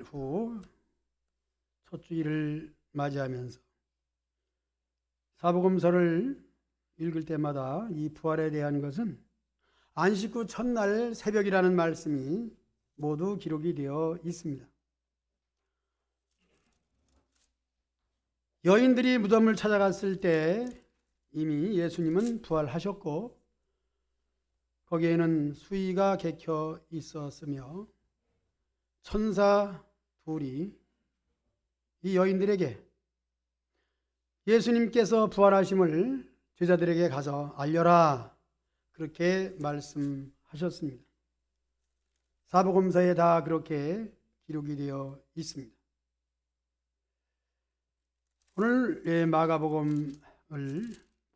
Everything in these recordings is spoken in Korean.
후 첫 주일을 맞이하면서 사복음서를 읽을 때마다 이 부활에 대한 것은 안식 후 첫날 새벽이라는 말씀이 모두 기록이 되어 있습니다. 여인들이 무덤을 찾아갔을 때 이미 예수님은 부활하셨고 거기에는 수의가 객혀 있었으며 천사 둘이 이 여인들에게 예수님께서 부활하심을 제자들에게 가서 알려라 그렇게 말씀하셨습니다. 사복음서에 다 그렇게 기록이 되어 있습니다. 오늘 마가복음을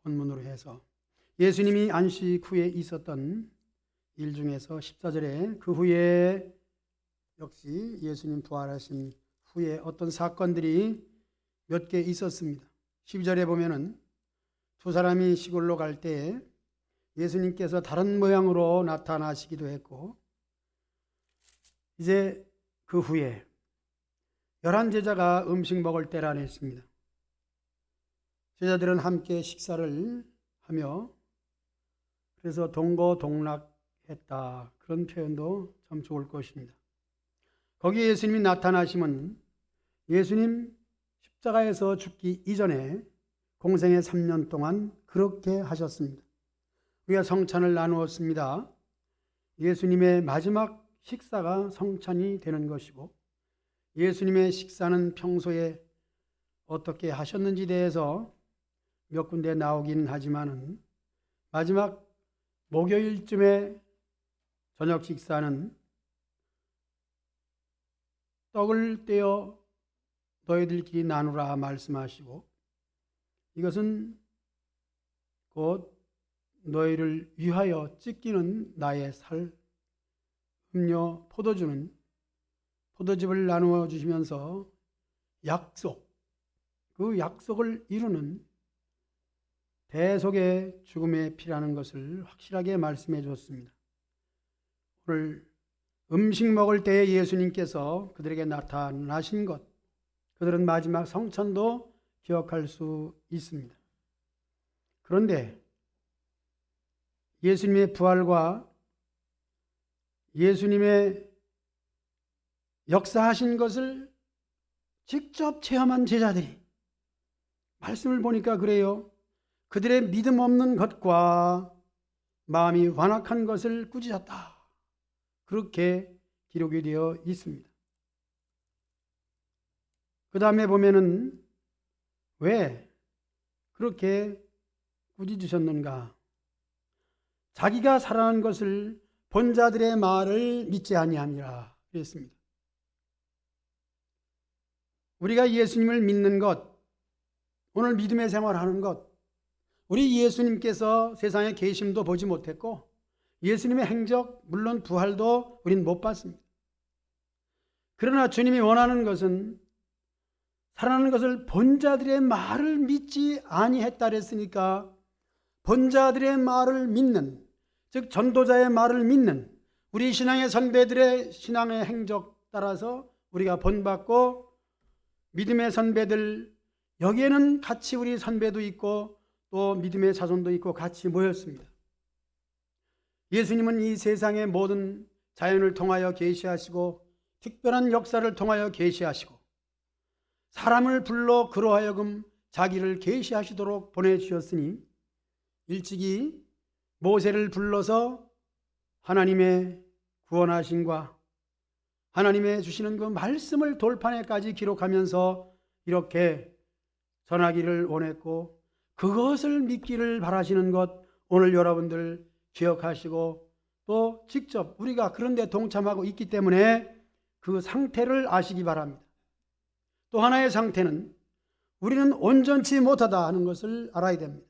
본문으로 해서 예수님이 안식 후에 있었던 일 중에서 14절에 그 후에 역시 예수님 부활하신 후에 어떤 사건들이 몇 개 있었습니다. 12절에 보면은 두 사람이 시골로 갈 때 예수님께서 다른 모양으로 나타나시기도 했고 이제 그 후에 11제자가 음식 먹을 때라 했습니다. 제자들은 함께 식사를 하며 그래서 동거동락했다 그런 표현도 참 좋을 것입니다. 거기에 예수님이 나타나심은 예수님 십자가에서 죽기 이전에 공생의 3년 동안 그렇게 하셨습니다. 우리가 성찬을 나누었습니다. 예수님의 마지막 식사가 성찬이 되는 것이고 예수님의 식사는 평소에 어떻게 하셨는지 대해서 몇 군데 나오긴 하지만은 마지막 목요일쯤에 저녁 식사는 떡을 떼어 너희들끼리 나누라 말씀하시고 이것은 곧 너희를 위하여 찢기는 나의 살, 음료, 포도즙을 나누어 주시면서 그 약속을 이루는 대속의 죽음의 피라는 것을 확실하게 말씀해 줬습니다. 오늘 음식 먹을 때에 예수님께서 그들에게 나타나신 것, 그들은 마지막 성찬도 기억할 수 있습니다. 그런데 예수님의 부활과 예수님의 역사하신 것을 직접 체험한 제자들이 말씀을 보니까 그래요. 그들의 믿음 없는 것과 마음이 완악한 것을 꾸짖었다. 그렇게 기록이 되어 있습니다. 그 다음에 보면은 왜 그렇게 꾸짖으셨는가? 자기가 살아난 것을 본 자들의 말을 믿지 아니함이라 그랬습니다. 우리가 예수님을 믿는 것, 오늘 믿음의 생활하는 것, 우리 예수님께서 세상에 계심도 보지 못했고 예수님의 행적, 물론 부활도 우린 못 봤습니다. 그러나 주님이 원하는 것은 살아나는 것을 본 자들의 말을 믿지 아니했다 그랬으니까 본 자들의 말을 믿는, 즉 전도자의 말을 믿는 우리 신앙의 선배들의 신앙의 행적 따라서 우리가 본받고 믿음의 선배들, 여기에는 같이 우리 선배도 있고 또 믿음의 자손도 있고 같이 모였습니다. 예수님은 이 세상의 모든 자연을 통하여 계시하시고 특별한 역사를 통하여 계시하시고 사람을 불러 그로 하여금 자기를 계시하시도록 보내주셨으니 일찍이 모세를 불러서 하나님의 구원하심과 하나님의 주시는 그 말씀을 돌판에까지 기록하면서 이렇게 전하기를 원했고 그것을 믿기를 바라시는 것 오늘 여러분들 기억하시고 또 직접 우리가 그런 데 동참하고 있기 때문에 그 상태를 아시기 바랍니다. 또 하나의 상태는 우리는 온전치 못하다 하는 것을 알아야 됩니다.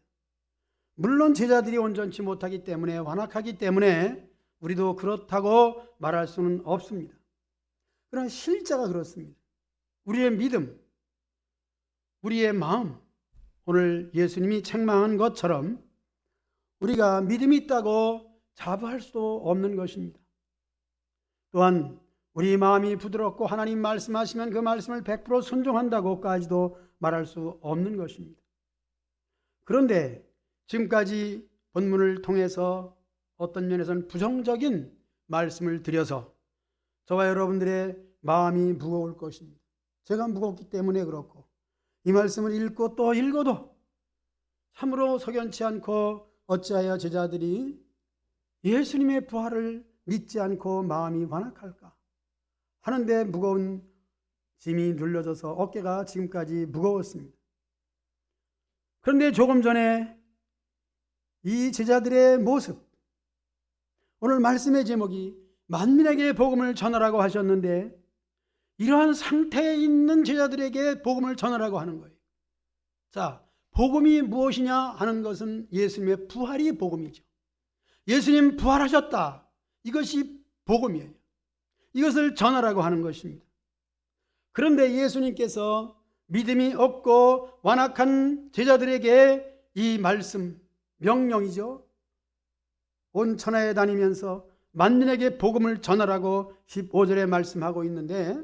물론 제자들이 온전치 못하기 때문에 완악하기 때문에 우리도 그렇다고 말할 수는 없습니다. 그러나 실제가 그렇습니다. 우리의 믿음, 우리의 마음, 오늘 예수님이 책망한 것처럼 우리가 믿음이 있다고 자부할 수도 없는 것입니다. 또한 우리 마음이 부드럽고 하나님 말씀하시면 그 말씀을 100% 순종한다고까지도 말할 수 없는 것입니다. 그런데 지금까지 본문을 통해서 어떤 면에서는 부정적인 말씀을 드려서 저와 여러분들의 마음이 무거울 것입니다. 제가 무겁기 때문에 그렇고, 이 말씀을 읽고 또 읽어도 참으로 석연치 않고 어찌하여 제자들이 예수님의 부활을 믿지 않고 마음이 완악할까 하는데 무거운 짐이 눌려져서 어깨가 지금까지 무거웠습니다. 그런데 조금 전에 이 제자들의 모습, 오늘 말씀의 제목이 만민에게 복음을 전하라고 하셨는데, 이러한 상태에 있는 제자들에게 복음을 전하라고 하는 거예요. 자, 복음이 무엇이냐 하는 것은 예수님의 부활이 복음이죠. 예수님 부활하셨다, 이것이 복음이에요. 이것을 전하라고 하는 것입니다. 그런데 예수님께서 믿음이 없고 완악한 제자들에게 이 말씀, 명령이죠. 온 천하에 다니면서 만민에게 복음을 전하라고 15절에 말씀하고 있는데,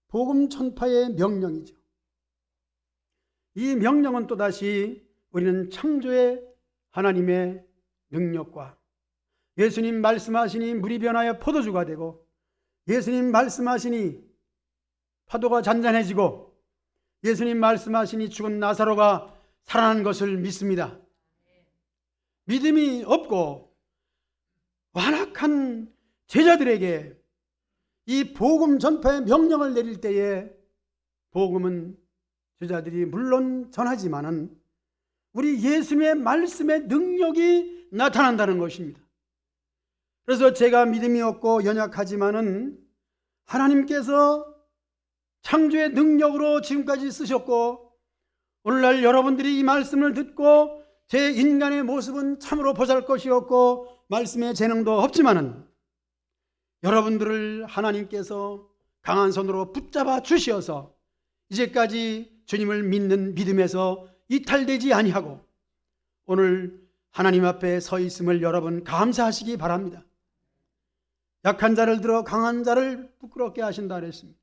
복음 전파의 명령이죠. 이 명령은 또다시 우리는 창조의 하나님의 능력과 예수님 말씀하시니 물이 변하여 포도주가 되고, 예수님 말씀하시니 파도가 잔잔해지고, 예수님 말씀하시니 죽은 나사로가 살아난 것을 믿습니다. 믿음이 없고 완악한 제자들에게 이 복음 전파의 명령을 내릴 때에 복음은 제자들이 물론 전하지만은 우리 예수님의 말씀의 능력이 나타난다는 것입니다. 그래서 제가 믿음이 없고 연약하지만은 하나님께서 창조의 능력으로 지금까지 쓰셨고, 오늘날 여러분들이 이 말씀을 듣고 제 인간의 모습은 참으로 보잘것이었고 말씀의 재능도 없지만은 여러분들을 하나님께서 강한 손으로 붙잡아 주시어서 이제까지 주님을 믿는 믿음에서 이탈되지 아니하고 오늘 하나님 앞에 서 있음을 여러분 감사하시기 바랍니다. 약한 자를 들어 강한 자를 부끄럽게 하신다 그랬습니다.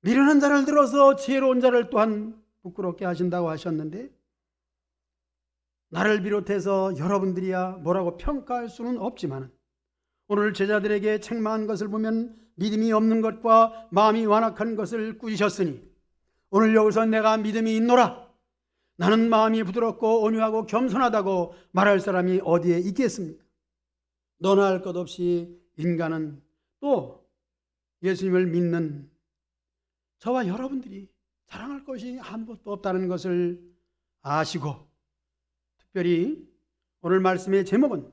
미련한 자를 들어서 지혜로운 자를 또한 부끄럽게 하신다고 하셨는데, 나를 비롯해서 여러분들이야 뭐라고 평가할 수는 없지만 오늘 제자들에게 책망한 것을 보면 믿음이 없는 것과 마음이 완악한 것을 꾸짖으셨으니, 오늘 여기서 내가 믿음이 있노라, 나는 마음이 부드럽고 온유하고 겸손하다고 말할 사람이 어디에 있겠습니까? 너나 할 것 없이 인간은 또 예수님을 믿는 저와 여러분들이 자랑할 것이 아무것도 없다는 것을 아시고, 특별히 오늘 말씀의 제목은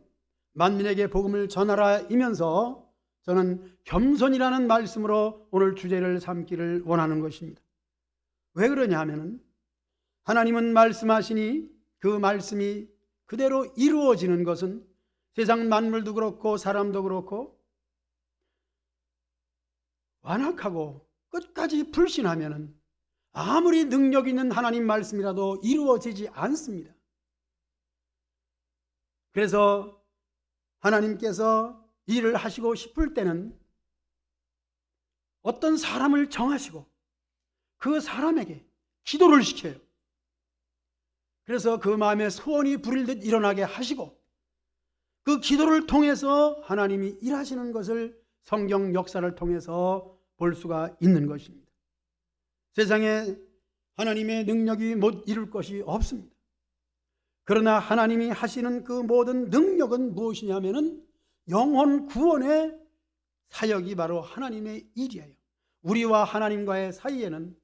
만민에게 복음을 전하라이면서 저는 겸손이라는 말씀으로 오늘 주제를 삼기를 원하는 것입니다. 왜 그러냐 하면은 하나님은 말씀하시니 그 말씀이 그대로 이루어지는 것은 세상 만물도 그렇고 사람도 그렇고 완악하고 끝까지 불신하면은 아무리 능력 있는 하나님 말씀이라도 이루어지지 않습니다. 그래서 하나님께서 일을 하시고 싶을 때는 어떤 사람을 정하시고 그 사람에게 기도를 시켜요. 그래서 그 마음에 소원이 부릴듯 일어나게 하시고 그 기도를 통해서 하나님이 일하시는 것을 성경 역사를 통해서 볼 수가 있는 것입니다. 세상에 하나님의 능력이 못 이룰 것이 없습니다. 그러나 하나님이 하시는 그 모든 능력은 무엇이냐면은 영혼 구원의 사역이 바로 하나님의 일이에요. 우리와 하나님과의 사이에는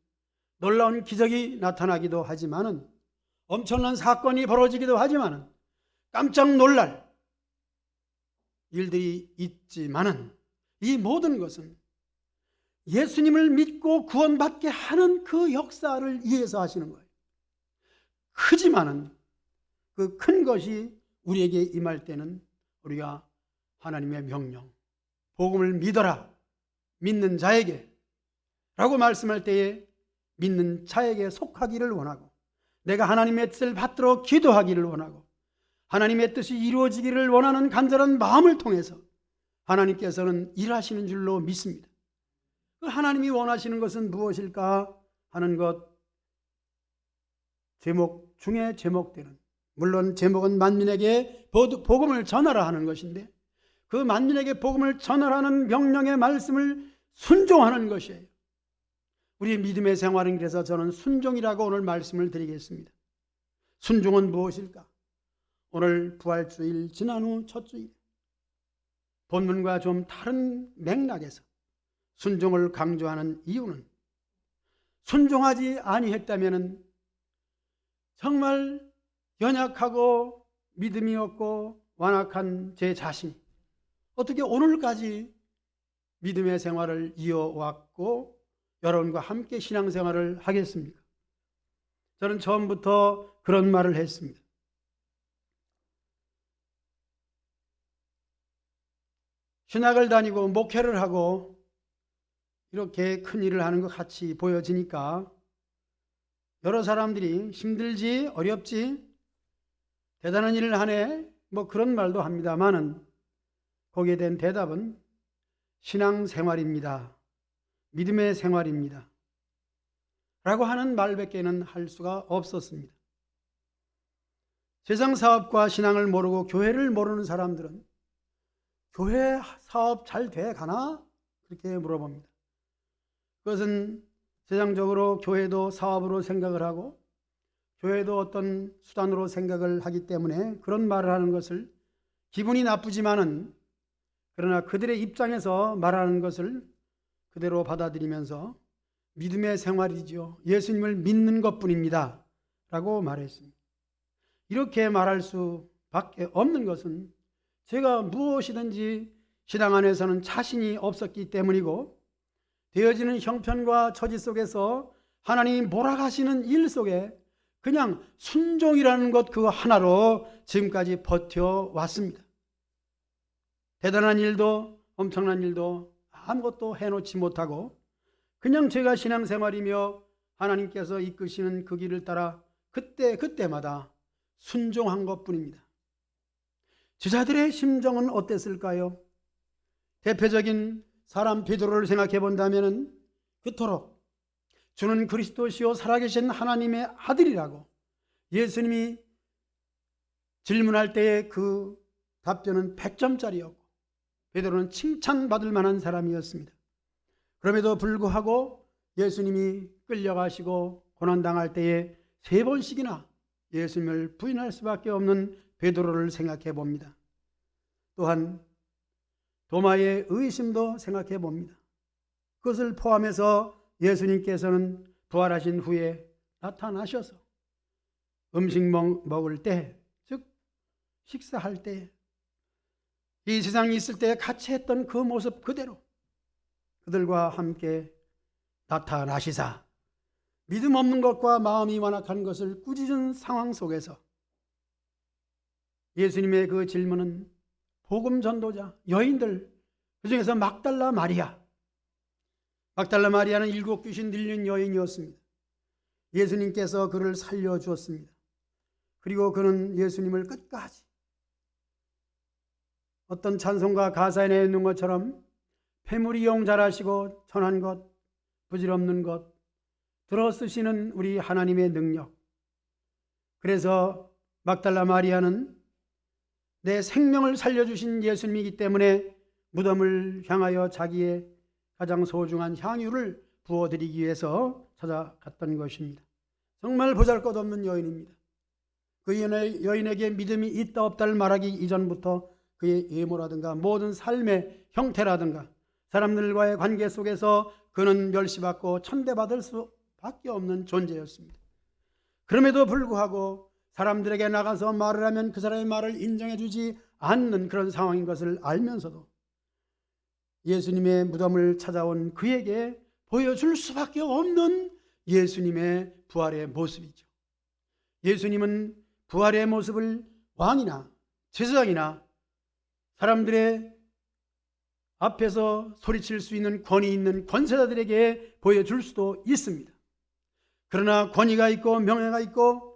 놀라운 기적이 나타나기도 하지만은, 엄청난 사건이 벌어지기도 하지만은, 깜짝 놀랄 일들이 있지만은, 이 모든 것은 예수님을 믿고 구원받게 하는 그 역사를 위해서 하시는 거예요. 크지만은 그 큰 것이 우리에게 임할 때는 우리가 하나님의 명령, 복음을 믿어라, 믿는 자에게 라고 말씀할 때에 믿는 자에게 속하기를 원하고, 내가 하나님의 뜻을 받들어 기도하기를 원하고, 하나님의 뜻이 이루어지기를 원하는 간절한 마음을 통해서 하나님께서는 일하시는 줄로 믿습니다. 그 하나님이 원하시는 것은 무엇일까 하는 것, 제목 중에 제목되는, 물론 제목은 만민에게 복음을 전하라 하는 것인데, 그 만민에게 복음을 전하라는 명령의 말씀을 순종하는 것이에요. 우리 믿음의 생활은 그래서 저는 순종이라고 오늘 말씀을 드리겠습니다. 순종은 무엇일까? 오늘 부활주일 지난 후 첫 주일, 본문과 좀 다른 맥락에서 순종을 강조하는 이유는, 순종하지 아니했다면 정말 연약하고 믿음이 없고 완악한 제 자신이 어떻게 오늘까지 믿음의 생활을 이어왔고 여러분과 함께 신앙생활을 하겠습니까? 저는 처음부터 그런 말을 했습니다. 신학을 다니고 목회를 하고 이렇게 큰 일을 하는 것 같이 보여지니까 여러 사람들이 힘들지, 어렵지, 대단한 일을 하네, 뭐 그런 말도 합니다만은 거기에 대한 대답은 신앙생활입니다. 믿음의 생활입니다. 라고 하는 말밖에는 할 수가 없었습니다. 세상 사업과 신앙을 모르고 교회를 모르는 사람들은 교회 사업 잘 돼 가나? 그렇게 물어봅니다. 그것은 세상적으로 교회도 사업으로 생각을 하고 교회도 어떤 수단으로 생각을 하기 때문에 그런 말을 하는 것을 기분이 나쁘지만은, 그러나 그들의 입장에서 말하는 것을 그대로 받아들이면서 믿음의 생활이죠, 예수님을 믿는 것뿐입니다 라고 말했습니다. 이렇게 말할 수밖에 없는 것은 제가 무엇이든지 신앙 안에서는 자신이 없었기 때문이고, 되어지는 형편과 처지 속에서 하나님이 몰아가시는 일 속에 그냥 순종이라는 것 그거 하나로 지금까지 버텨왔습니다. 대단한 일도 엄청난 일도 아무것도 해놓지 못하고 그냥 제가 신앙생활이며 하나님께서 이끄시는 그 길을 따라 그때마다 순종한 것뿐입니다. 제자들의 심정은 어땠을까요? 대표적인 사람 베드로를 생각해 본다면 그토록 주는 그리스도시요 살아계신 하나님의 아들이라고 예수님이 질문할 때의 그 답변은 100점짜리였고 베드로는 칭찬받을 만한 사람이었습니다. 그럼에도 불구하고 예수님이 끌려가시고 고난당할 때에 3번씩이나 예수님을 부인할 수밖에 없는 베드로를 생각해 봅니다. 또한 도마의 의심도 생각해 봅니다. 그것을 포함해서 예수님께서는 부활하신 후에 나타나셔서 음식 먹을 때, 즉 식사할 때, 이 세상에 있을 때 같이 했던 그 모습 그대로 그들과 함께 나타나시사 믿음 없는 것과 마음이 완악한 것을 꾸짖은 상황 속에서 예수님의 그 질문은 복음 전도자, 여인들, 그중에서 막달라 마리아는 7 귀신 들린 여인이었습니다. 예수님께서 그를 살려주었습니다. 그리고 그는 예수님을 끝까지 어떤 찬송가 가사에 내어 있는 것처럼 패물이용 잘하시고 천한 것, 부질없는 것, 들어쓰시는 우리 하나님의 능력. 그래서 막달라 마리아는 내 생명을 살려주신 예수님이기 때문에 무덤을 향하여 자기의 가장 소중한 향유를 부어드리기 위해서 찾아갔던 것입니다. 정말 보잘것없는 여인입니다. 그 여인에게 믿음이 있다 없다를 말하기 이전부터 그의 예모라든가 모든 삶의 형태라든가 사람들과의 관계 속에서 그는 멸시받고 천대받을 수밖에 없는 존재였습니다. 그럼에도 불구하고 사람들에게 나가서 말을 하면 그 사람의 말을 인정해 주지 않는 그런 상황인 것을 알면서도 예수님의 무덤을 찾아온 그에게 보여줄 수밖에 없는 예수님의 부활의 모습이죠. 예수님은 부활의 모습을 왕이나 제사장이나 사람들의 앞에서 소리칠 수 있는 권위 있는 권세자들에게 보여줄 수도 있습니다. 그러나 권위가 있고 명예가 있고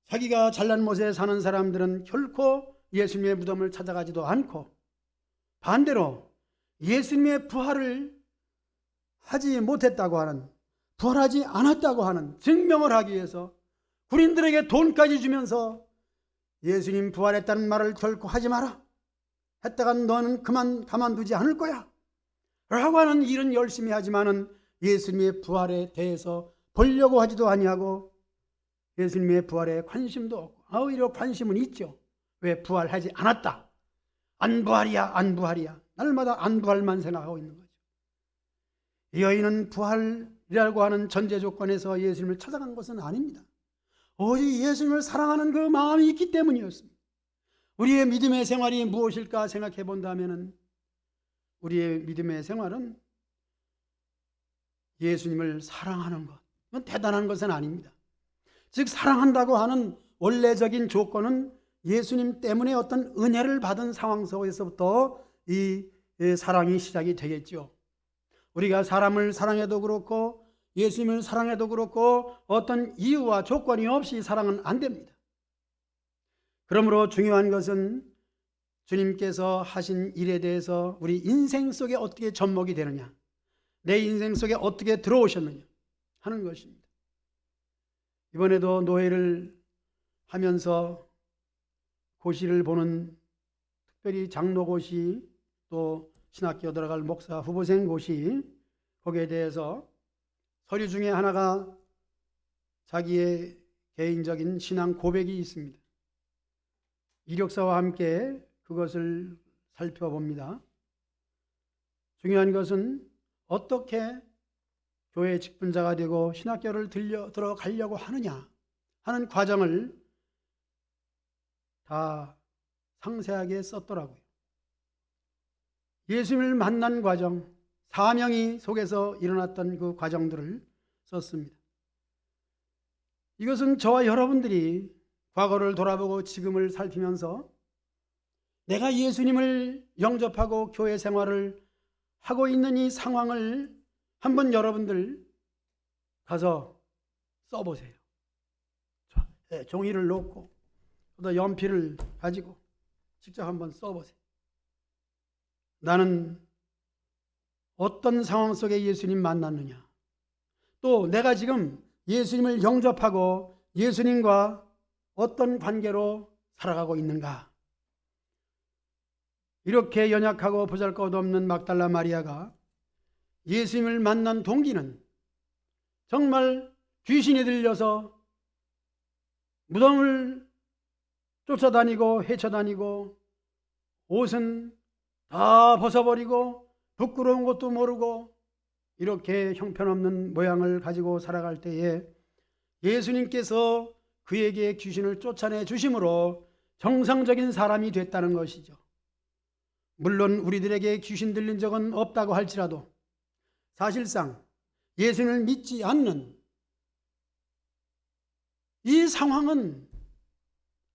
자기가 잘난 못에 사는 사람들은 결코 예수님의 무덤을 찾아가지도 않고 반대로 예수님의 부활을 하지 못했다고 하는, 부활하지 않았다고 하는 증명을 하기 위해서 군인들에게 돈까지 주면서 예수님 부활했다는 말을 결코 하지 마라, 했다가 너는 가만두지 않을 거야 라고 하는 일은 열심히 하지만은 예수님의 부활에 대해서 보려고 하지도 아니하고 예수님의 부활에 관심도 없고, 오히려 관심은 있죠. 왜? 부활하지 않았다, 안부활이야 안부활이야, 날마다 안부활만 생각하고 있는 거죠. 이 여인은 부활이라고 하는 전제 조건에서 예수님을 찾아간 것은 아닙니다. 오직 예수님을 사랑하는 그 마음이 있기 때문이었습니다. 우리의 믿음의 생활이 무엇일까 생각해 본다면 우리의 믿음의 생활은 예수님을 사랑하는 것, 이건 대단한 것은 아닙니다. 즉 사랑한다고 하는 원래적인 조건은 예수님 때문에 어떤 은혜를 받은 상황 속에서부터 이 사랑이 시작이 되겠죠. 우리가 사람을 사랑해도 그렇고 예수님을 사랑해도 그렇고 어떤 이유와 조건이 없이 사랑은 안 됩니다. 그러므로 중요한 것은 주님께서 하신 일에 대해서 우리 인생 속에 어떻게 접목이 되느냐, 내 인생 속에 어떻게 들어오셨느냐 하는 것입니다. 이번에도 노회를 하면서 고시를 보는, 특별히 장로고시 또 신학교 들어갈 목사 후보생 고시, 거기에 대해서 서류 중에 하나가 자기의 개인적인 신앙 고백이 있습니다. 이력서와 함께 그것을 살펴봅니다. 중요한 것은 어떻게 교회 직분자가 되고 신학교를 들어가려고 하느냐 하는 과정을 다 상세하게 썼더라고요. 예수님을 만난 과정, 사명이 속에서 일어났던 그 과정들을 썼습니다. 이것은 저와 여러분들이 과거를 돌아보고 지금을 살피면서 내가 예수님을 영접하고 교회 생활을 하고 있는 이 상황을 한번 여러분들 가서 써보세요. 종이를 놓고 또 연필을 가지고 직접 한번 써보세요. 나는 어떤 상황 속에 예수님 만났느냐, 또 내가 지금 예수님을 영접하고 예수님과 어떤 관계로 살아가고 있는가. 이렇게 연약하고 보잘것없는 막달라 마리아가 예수님을 만난 동기는 정말 귀신이 들려서 무덤을 쫓아다니고 헤쳐다니고 옷은 다 벗어버리고 부끄러운 것도 모르고 이렇게 형편없는 모양을 가지고 살아갈 때에 예수님께서 그에게 귀신을 쫓아내 주심으로 정상적인 사람이 됐다는 것이죠. 물론 우리들에게 귀신 들린 적은 없다고 할지라도 사실상 예수님을 믿지 않는 이 상황은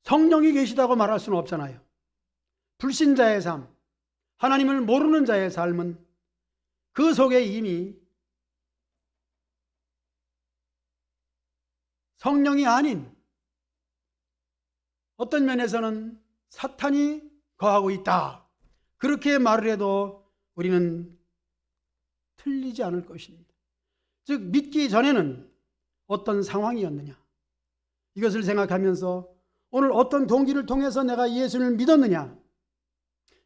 성령이 계시다고 말할 수는 없잖아요. 불신자의 삶, 하나님을 모르는 자의 삶은 그 속에 이미 성령이 아닌 어떤 면에서는 사탄이 거하고 있다, 그렇게 말을 해도 우리는 틀리지 않을 것입니다. 즉 믿기 전에는 어떤 상황이었느냐, 이것을 생각하면서 오늘 어떤 동기를 통해서 내가 예수를 믿었느냐,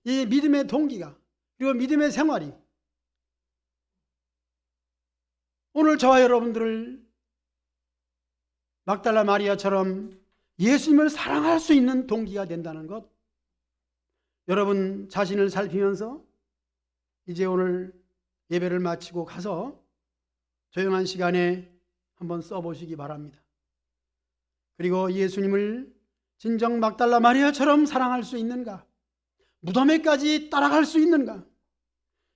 이 믿음의 동기가, 그리고 믿음의 생활이 오늘 저와 여러분들을 막달라 마리아처럼 예수님을 사랑할 수 있는 동기가 된다는 것, 여러분 자신을 살피면서 이제 오늘 예배를 마치고 가서 조용한 시간에 한번 써보시기 바랍니다. 그리고 예수님을 진정 막달라 마리아처럼 사랑할 수 있는가, 무덤에까지 따라갈 수 있는가,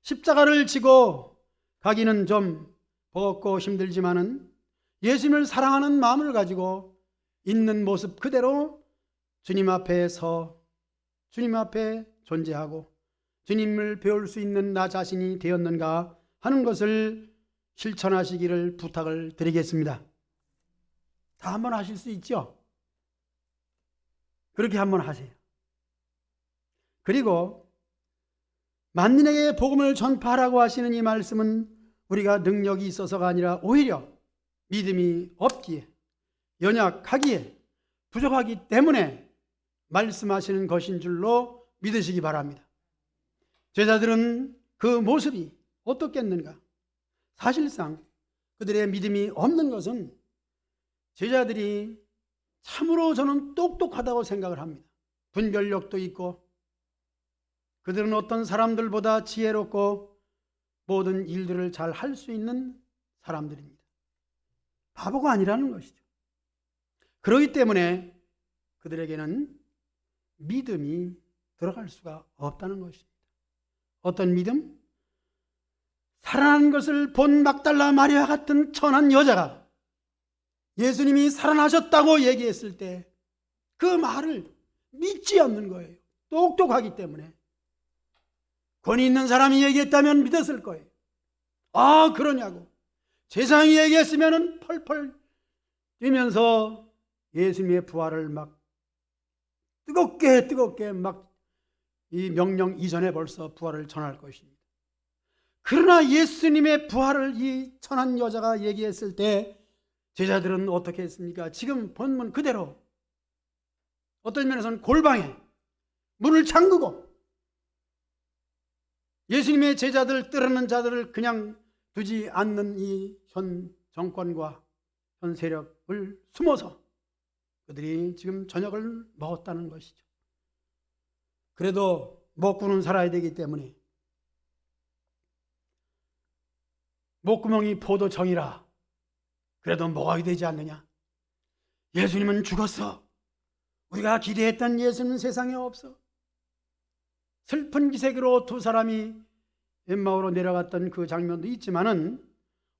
십자가를 지고 가기는 좀 버겁고 힘들지만은 예수님을 사랑하는 마음을 가지고 있는 모습 그대로 주님 앞에 서 주님 앞에 존재하고 주님을 배울 수 있는 나 자신이 되었는가 하는 것을 실천하시기를 부탁을 드리겠습니다. 다 한번 하실 수 있죠? 그렇게 한번 하세요. 그리고 만민에게 복음을 전파하라고 하시는 이 말씀은 우리가 능력이 있어서가 아니라 오히려 믿음이 없기에, 연약하기에, 부족하기 때문에 말씀하시는 것인 줄로 믿으시기 바랍니다. 제자들은 그 모습이 어떻겠는가? 사실상 그들의 믿음이 없는 것은 제자들이 참으로 저는 똑똑하다고 생각을 합니다. 분별력도 있고 그들은 어떤 사람들보다 지혜롭고 모든 일들을 잘 할 수 있는 사람들입니다. 바보가 아니라는 것이죠. 그렇기 때문에 그들에게는 믿음이 들어갈 수가 없다는 것입니다. 어떤 믿음? 살아난 것을 본 막달라 마리아 같은 천한 여자가 예수님이 살아나셨다고 얘기했을 때 그 말을 믿지 않는 거예요. 똑똑하기 때문에. 권위 있는 사람이 얘기했다면 믿었을 거예요. 아, 그러냐고. 세상이 얘기했으면 펄펄 뛰면서 예수님의 부활을 막 뜨겁게 막 이 명령 이전에 벌써 부활을 전할 것입니다. 그러나 예수님의 부활을 이 천한 여자가 얘기했을 때 제자들은 어떻게 했습니까? 지금 본문 그대로 어떤 면에서는 골방에 문을 잠그고 예수님의 제자들 뜨르는 자들을 그냥 두지 않는 이 현 정권과 현 세력을 숨어서 그들이 지금 저녁을 먹었다는 것이죠. 그래도 먹고는 살아야 되기 때문에 목구멍이 포도청이라 그래도 먹어야 되지 않느냐? 예수님은 죽었어. 우리가 기대했던 예수님은 세상에 없어. 슬픈 기색으로 두 사람이 엠마오로 내려갔던 그 장면도 있지만은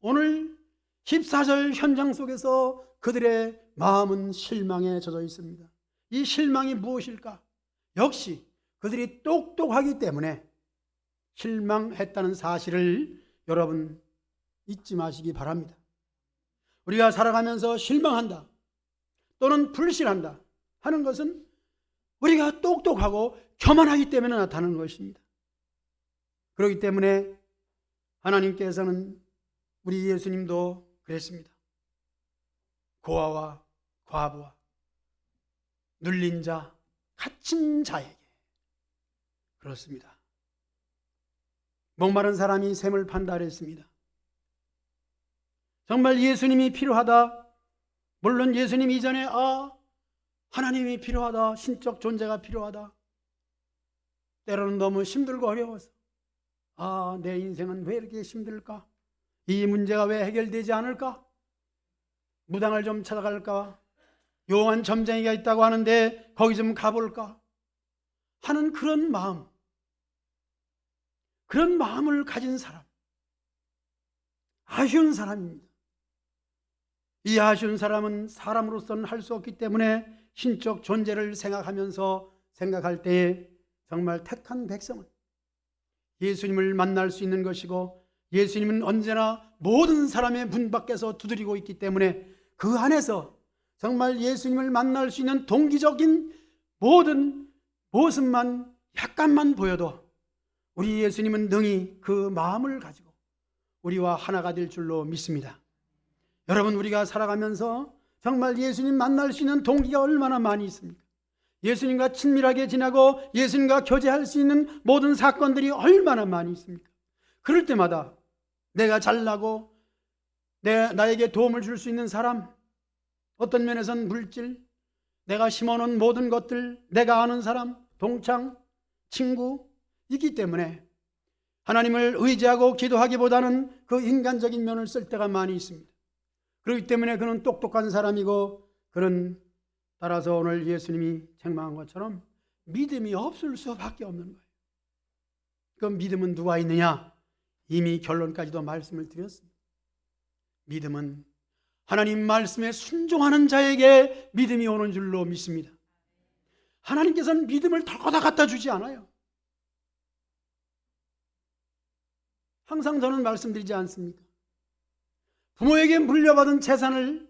오늘 14절 현장 속에서 그들의 마음은 실망에 젖어 있습니다. 이 실망이 무엇일까? 역시 그들이 똑똑하기 때문에 실망했다는 사실을 여러분 잊지 마시기 바랍니다. 우리가 살아가면서 실망한다 또는 불신한다 하는 것은 우리가 똑똑하고 교만하기 때문에 나타나는 것입니다. 그렇기 때문에 하나님께서는 우리 예수님도 그랬습니다. 고아와 과부와 눌린 자, 갇힌 자에게 그렇습니다. 목마른 사람이 샘을 판다 그랬습니다. 정말 예수님이 필요하다. 물론 예수님 이전에 하나님이 필요하다. 신적 존재가 필요하다. 때로는 너무 힘들고 어려워서 내 인생은 왜 이렇게 힘들까? 이 문제가 왜 해결되지 않을까? 무당을 좀 찾아갈까? 요한 점쟁이가 있다고 하는데 거기 좀 가볼까? 하는 그런 마음을 가진 사람, 아쉬운 사람입니다. 이 아쉬운 사람은 사람으로서는 할 수 없기 때문에 신적 존재를 생각할 때에 정말 택한 백성은 예수님을 만날 수 있는 것이고 예수님은 언제나 모든 사람의 문 밖에서 두드리고 있기 때문에 그 안에서 정말 예수님을 만날 수 있는 동기적인 모든 모습만 약간만 보여도 우리 예수님은 능히 그 마음을 가지고 우리와 하나가 될 줄로 믿습니다. 여러분, 우리가 살아가면서 정말 예수님 만날 수 있는 동기가 얼마나 많이 있습니까? 예수님과 친밀하게 지내고 예수님과 교제할 수 있는 모든 사건들이 얼마나 많이 있습니까? 그럴 때마다 내가 잘나고 나에게 도움을 줄 수 있는 사람, 어떤 면에서는 물질, 내가 심어놓은 모든 것들, 내가 아는 사람, 동창, 친구 있기 때문에 하나님을 의지하고 기도하기보다는 그 인간적인 면을 쓸 때가 많이 있습니다. 그렇기 때문에 그는 똑똑한 사람이고 그는 따라서 오늘 예수님이 책망한 것처럼 믿음이 없을 수밖에 없는 거예요. 그 믿음은 누가 있느냐? 이미 결론까지도 말씀을 드렸습니다. 믿음은 하나님 말씀에 순종하는 자에게 믿음이 오는 줄로 믿습니다. 하나님께서는 믿음을 덜커다 갖다 주지 않아요. 항상 저는 말씀드리지 않습니까? 부모에게 물려받은 재산을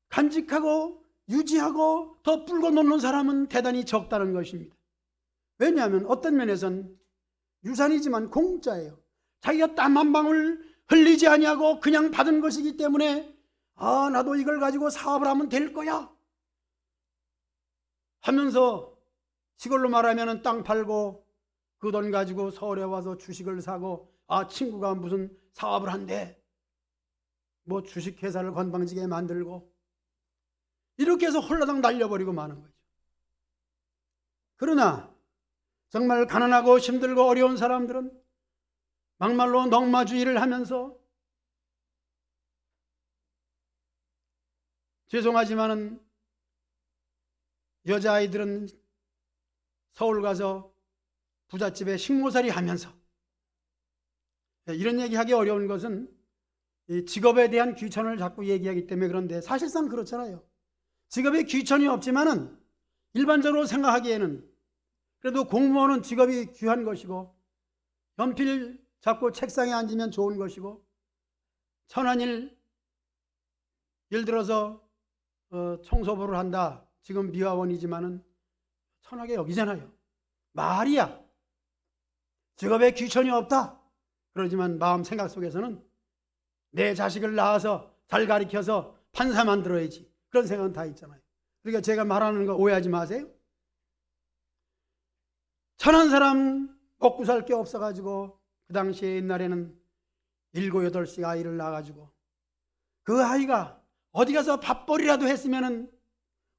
간직하고 유지하고 더 불고 놓는 사람은 대단히 적다는 것입니다. 왜냐하면 어떤 면에서는 유산이지만 공짜예요. 자기가 땀 한 방울 흘리지 아니하고 그냥 받은 것이기 때문에 나도 이걸 가지고 사업을 하면 될 거야 하면서 시골로 말하면 땅 팔고 그 돈 가지고 서울에 와서 주식을 사고 친구가 무슨 사업을 한대 뭐 주식회사를 건방지게 만들고 이렇게 해서 홀라당 날려버리고 마는 거죠. 그러나 정말 가난하고 힘들고 어려운 사람들은 막말로 넉마주의를 하면서 죄송하지만은 여자아이들은 서울 가서 부잣집에 식모살이 하면서 이런 얘기하기 어려운 것은 이 직업에 대한 귀천을 자꾸 얘기하기 때문에 그런데 사실상 그렇잖아요. 직업에 귀천이 없지만은 일반적으로 생각하기에는 그래도 공무원은 직업이 귀한 것이고 연필 잡고 책상에 앉으면 좋은 것이고 천한일 예를 들어서 청소부를 한다. 지금 미화원이지만은 천하게 여기잖아요. 말이야. 직업에 귀천이 없다. 그러지만 마음 생각 속에서는 내 자식을 낳아서 잘 가르쳐서 판사 만들어야지. 그런 생각은 다 있잖아요. 그러니까 제가 말하는 거 오해하지 마세요. 천한 사람 먹고 살 게 없어가지고 그 당시에 옛날에는 7, 8씩 아이를 낳아가지고 그 아이가 어디 가서 밥벌이라도 했으면은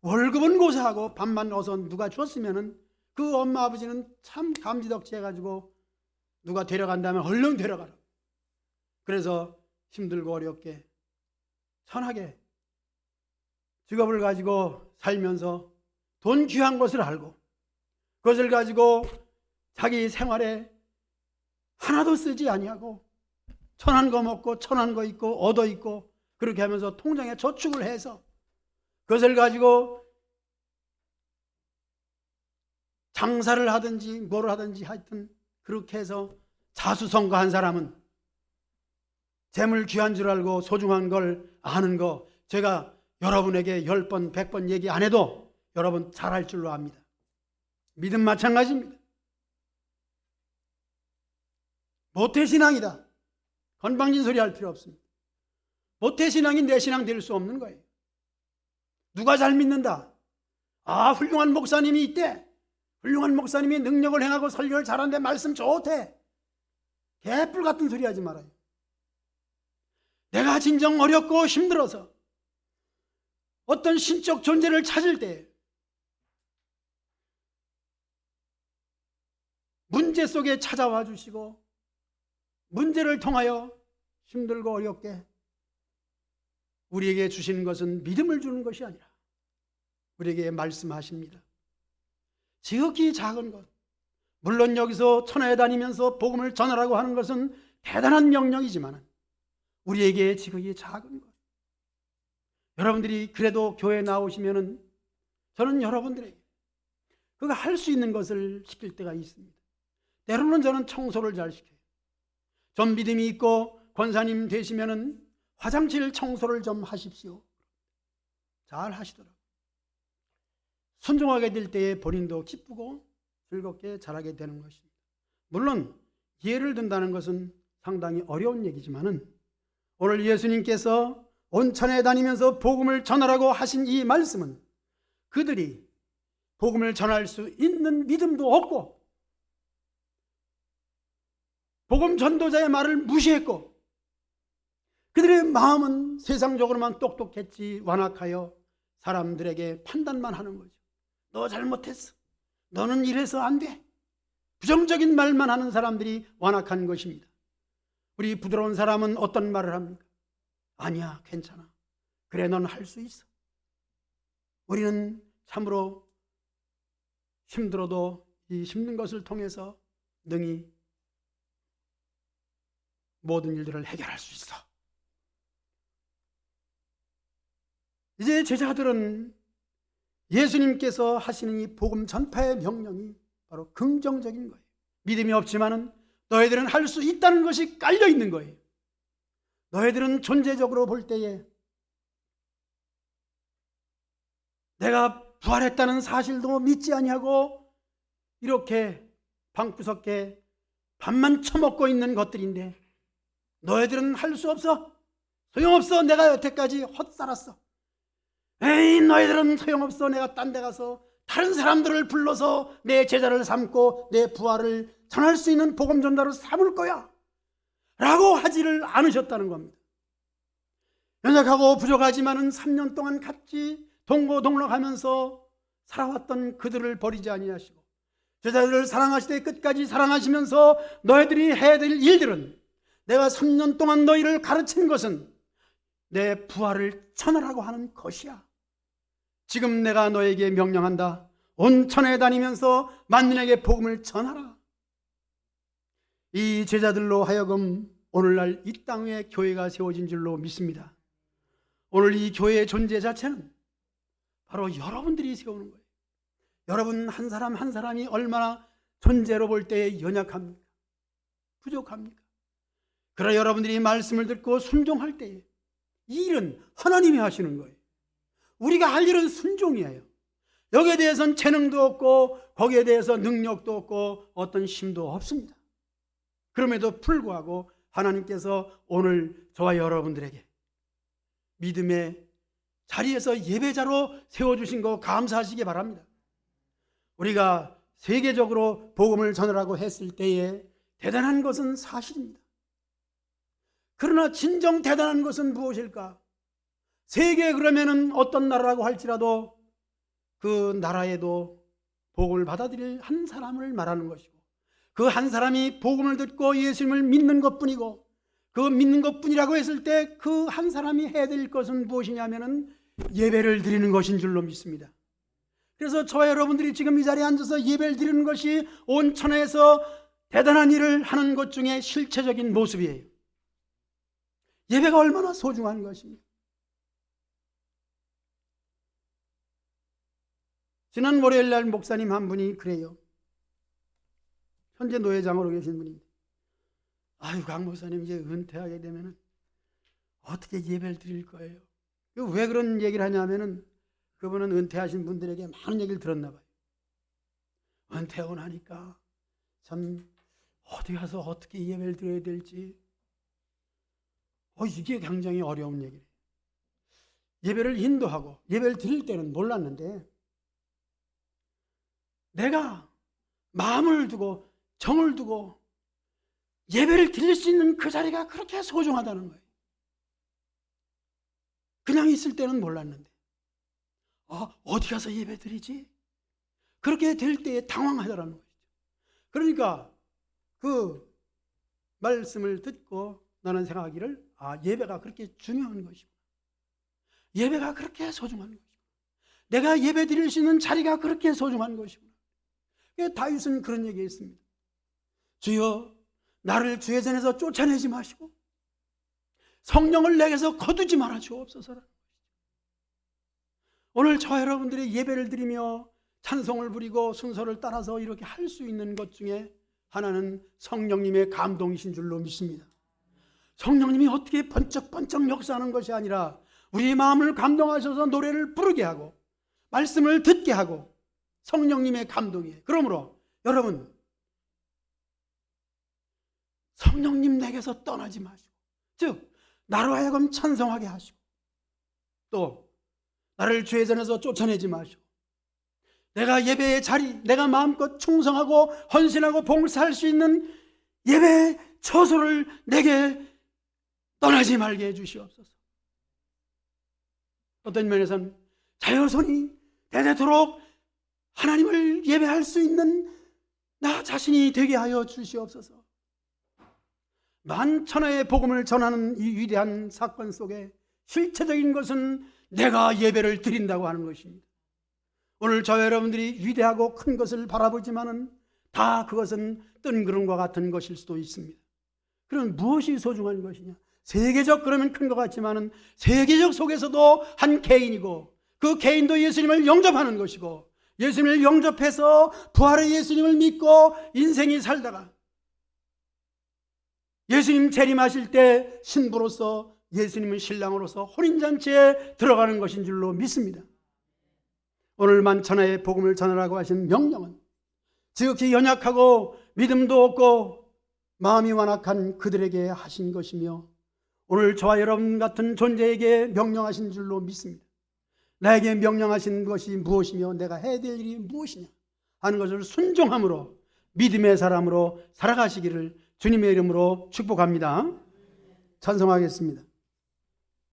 월급은 고사하고 밥만 어서 누가 줬으면은 그 엄마 아버지는 참 감지덕지 해가지고 누가 데려간다면 얼른 데려가라. 그래서 힘들고 어렵게 천하게 직업을 가지고 살면서 돈 귀한 것을 알고 그것을 가지고 자기 생활에 하나도 쓰지 아니하고 천한 거 먹고 천한 거 있고 얻어 있고 그렇게 하면서 통장에 저축을 해서 그것을 가지고 장사를 하든지 뭘 하든지 하여튼 그렇게 해서 자수성가한 사람은 재물 귀한 줄 알고 소중한 걸 아는 거 제가 여러분에게 10번, 100번 얘기 안 해도 여러분 잘 할 줄로 압니다. 믿음 마찬가지입니다. 모태신앙이다. 건방진 소리 할 필요 없습니다. 모태신앙이 내 신앙 될 수 없는 거예요. 누가 잘 믿는다. 훌륭한 목사님이 있대. 훌륭한 목사님이 능력을 행하고 설교를 잘하는데 말씀 좋대. 개뿔 같은 소리 하지 말아요. 내가 진정 어렵고 힘들어서 어떤 신적 존재를 찾을 때 문제 속에 찾아와 주시고 문제를 통하여 힘들고 어렵게 우리에게 주시는 것은 믿음을 주는 것이 아니라 우리에게 말씀하십니다. 지극히 작은 것, 물론 여기서 천하에 다니면서 복음을 전하라고 하는 것은 대단한 명령이지만 우리에게 지극히 작은 것. 여러분들이 그래도 교회에 나오시면은 저는 여러분들에게 그가 할 수 있는 것을 시킬 때가 있습니다. 때로는 저는 청소를 잘 시켜요. 좀 믿음이 있고 권사님 되시면은 화장실 청소를 좀 하십시오. 잘 하시더라고요. 순종하게 될 때에 본인도 기쁘고 즐겁게 잘하게 되는 것입니다. 물론 예를 든다는 것은 상당히 어려운 얘기지만은 오늘 예수님께서 온천에 다니면서 복음을 전하라고 하신 이 말씀은 그들이 복음을 전할 수 있는 믿음도 없고 복음 전도자의 말을 무시했고 그들의 마음은 세상적으로만 똑똑했지 완악하여 사람들에게 판단만 하는 거죠. 너 잘못했어. 너는 이래서 안 돼. 부정적인 말만 하는 사람들이 완악한 것입니다. 우리 부드러운 사람은 어떤 말을 합니까? 아니야, 괜찮아. 그래, 넌 할 수 있어. 우리는 참으로 힘들어도 이 힘든 것을 통해서 능히 모든 일들을 해결할 수 있어. 이제 제자들은 예수님께서 하시는 이 복음 전파의 명령이 바로 긍정적인 거예요. 믿음이 없지만은 너희들은 할 수 있다는 것이 깔려 있는 거예요. 너희들은 존재적으로 볼 때에 내가 부활했다는 사실도 믿지 아니하고 이렇게 방구석에 밥만 처먹고 있는 것들인데 너희들은 할 수 없어. 소용없어. 내가 여태까지 헛살았어. 에이, 너희들은 소용없어. 내가 딴 데 가서 다른 사람들을 불러서 내 제자를 삼고 내 부활을 전할 수 있는 복음 전달을 삼을 거야 라고 하지를 않으셨다는 겁니다. 연약하고 부족하지만은 3년 동안 같이 동고동락하면서 살아왔던 그들을 버리지 아니하시고 제자들을 사랑하시되 끝까지 사랑하시면서 너희들이 해야 될 일들은, 내가 3년 동안 너희를 가르친 것은 내 부활을 전하라고 하는 것이야. 지금 내가 너에게 명령한다. 온 천하에 다니면서 만민에게 복음을 전하라. 이 제자들로 하여금 오늘날 이 땅에 교회가 세워진 줄로 믿습니다. 오늘 이 교회의 존재 자체는 바로 여러분들이 세우는 거예요. 여러분 한 사람 한 사람이 얼마나 존재로 볼 때에 연약합니까? 부족합니까? 그러나 여러분들이 말씀을 듣고 순종할 때에 이 일은 하나님이 하시는 거예요. 우리가 할 일은 순종이에요. 여기에 대해서는 재능도 없고 거기에 대해서 능력도 없고 어떤 힘도 없습니다. 그럼에도 불구하고 하나님께서 오늘 저와 여러분들에게 믿음의 자리에서 예배자로 세워주신 거 감사하시기 바랍니다. 우리가 세계적으로 복음을 전하라고 했을 때에 대단한 것은 사실입니다. 그러나 진정 대단한 것은 무엇일까? 세계 그러면은 어떤 나라라고 할지라도 그 나라에도 복음을 받아들일 한 사람을 말하는 것이고, 그 한 사람이 복음을 듣고 예수님을 믿는 것뿐이고, 그 믿는 것뿐이라고 했을 때 그 한 사람이 해야 될 것은 무엇이냐면은 예배를 드리는 것인 줄로 믿습니다. 그래서 저와 여러분들이 지금 이 자리에 앉아서 예배를 드리는 것이 온 천하에서 대단한 일을 하는 것 중에 실체적인 모습이에요. 예배가 얼마나 소중한 것입니까? 지난 월요일 날 목사님 한 분이 그래요. 현재 노회장으로 계신 분인데, 아유, 강 목사님 이제 은퇴하게 되면 어떻게 예배를 드릴 거예요? 왜 그런 얘기를 하냐면은 그분은 은퇴하신 분들에게 많은 얘기를 들었나 봐요. 은퇴하고 나니까 참 어디 가서 어떻게 예배를 드려야 될지 이게 굉장히 어려운 얘기예요. 예배를 인도하고 예배를 드릴 때는 몰랐는데 내가 마음을 두고 정을 두고 예배를 드릴 수 있는 그 자리가 그렇게 소중하다는 거예요. 그냥 있을 때는 몰랐는데 어디 가서 예배 드리지? 그렇게 될 때에 당황하더라는 것이죠. 그러니까 그 말씀을 듣고 나는 생각하기를 예배가 그렇게 중요한 것이고 예배가 그렇게 소중한 것이고 내가 예배 드릴 수 있는 자리가 그렇게 소중한 것이고, 다윗은 그런 얘기했습니다. 주여, 나를 주의 전에서 쫓아내지 마시고 성령을 내게서 거두지 말아 주옵소서라. 오늘 저와 여러분들이 예배를 드리며 찬송을 부리고 순서를 따라서 이렇게 할 수 있는 것 중에 하나는 성령님의 감동이신 줄로 믿습니다. 성령님이 어떻게 번쩍번쩍 역사하는 것이 아니라 우리의 마음을 감동하셔서 노래를 부르게 하고 말씀을 듣게 하고 성령님의 감동이에요. 그러므로 여러분, 성령님 내게서 떠나지 마시고, 즉 나로 하여금 찬송하게 하시고 또 나를 주의 전에서 쫓아내지 마시고 내가 예배의 자리, 내가 마음껏 충성하고 헌신하고 봉사할 수 있는 예배의 처소를 내게 떠나지 말게 해주시옵소서. 어떤 면에서는 자녀손이 대대토록 하나님을 예배할 수 있는 나 자신이 되게 하여 주시옵소서. 만천하의 복음을 전하는 이 위대한 사건 속에 실체적인 것은 내가 예배를 드린다고 하는 것입니다. 오늘 저와 여러분들이 위대하고 큰 것을 바라보지만은 다 그것은 뜬구름과 같은 것일 수도 있습니다. 그럼 무엇이 소중한 것이냐? 세계적 그러면 큰 것 같지만은 세계적 속에서도 한 개인이고 그 개인도 예수님을 영접하는 것이고 예수님을 영접해서 부활의 예수님을 믿고 인생이 살다가 예수님 재림하실 때 신부로서 예수님은 신랑으로서 혼인잔치에 들어가는 것인 줄로 믿습니다. 오늘 만천하의 복음을 전하라고 하신 명령은 지극히 연약하고 믿음도 없고 마음이 완악한 그들에게 하신 것이며 오늘 저와 여러분 같은 존재에게 명령하신 줄로 믿습니다. 나에게 명령하신 것이 무엇이며 내가 해야 될 일이 무엇이냐 하는 것을 순종함으로 믿음의 사람으로 살아가시기를 주님의 이름으로 축복합니다. 찬송하겠습니다.